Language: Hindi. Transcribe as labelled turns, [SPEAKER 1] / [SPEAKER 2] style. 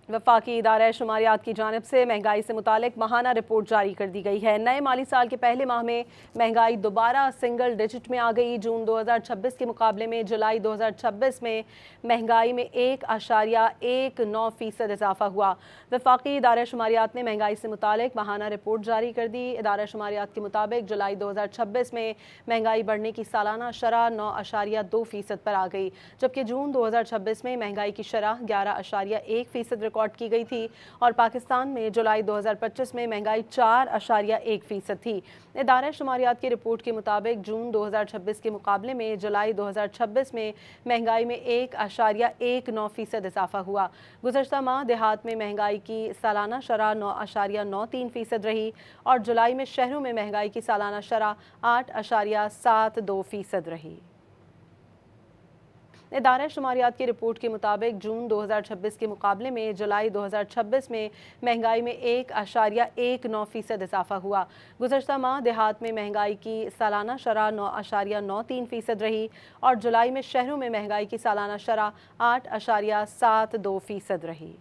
[SPEAKER 1] वफाकी इदारा शुमारियात की जानिब से महंगाई से मुतालिक माहाना रिपोर्ट जारी कर दी गई है। नए माली साल के पहले माह में महंगाई दोबारा सिंगल डिजिट में आ गई। जून 2026 के मुकाबले में जुलाई 2026 में महंगाई में 1.19% इजाफा हुआ। वफाकी इदारा शुमारियात ने महंगाई से मुतालिक माहाना रिपोर्ट जारी कर दी। इदारा शुमारियात के मुताबिक जुलाई 2026 में महंगाई बढ़ने की सालाना शरह 9.2% पर आ गई, जबकि जून 2026 में महंगाई की शरह 11.1% रिकॉर्ड की गई थी और पाकिस्तान में जुलाई 2025 में महंगाई 4.1% थी। इदारा शुमारियात की रिपोर्ट के मुताबिक जून 2026 के मुकाबले में जुलाई 2026 में महंगाई में 1.19% इजाफा हुआ। गुज़श्ता माह देहात में महंगाई की सालाना शरह 9.93% रही और जुलाई में शहरों में महंगाई की सालाना शरह 8.72% रही। इदारा शुमारियात की रिपोर्ट के मुताबिक जून 2026 के मुकाबले में जुलाई 2026 में महंगाई में 1.19% इजाफा हुआ। गुज़श्ता माह देहात में महंगाई की सालाना शरह 9.93% रही और जुलाई में शहरों में महंगाई की सालाना शरह 8.72% रही।